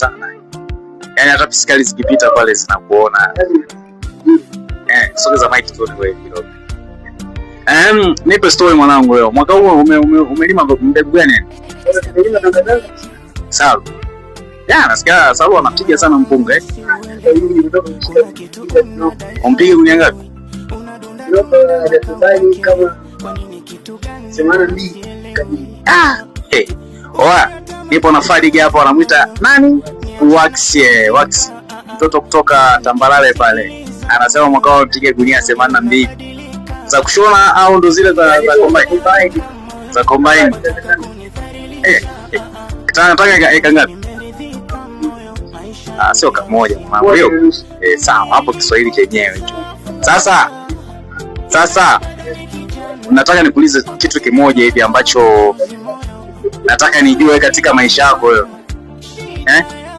sana. Yaani hata pisikali zikipita pale zinakuona. Sogeza mic tu wewe kidogo. Nipe story mwanangu leo. Mwaka huu umelima mbegu gani? Nimelima tangaza. Sawa. Nasikia sababu anapiga sana mpunga Umpige gunia ngapi? Kama 82. Oa, nipo na Fadig hapo anamuita nani? Wax. Mtoto kutoka Tambalale pale. Anasema mwaka wao tupige gunia 82. Za kushona au ndo zile za combine? Za combine. Nataka eka ngapi? Sio kamoja mama. Hiyo. Sawa, hapo Kiswahili chenyewe tu. Sasa nataka nikuulize kitu kimoja hivi ambacho nataka nijue katika maisha yako wewe.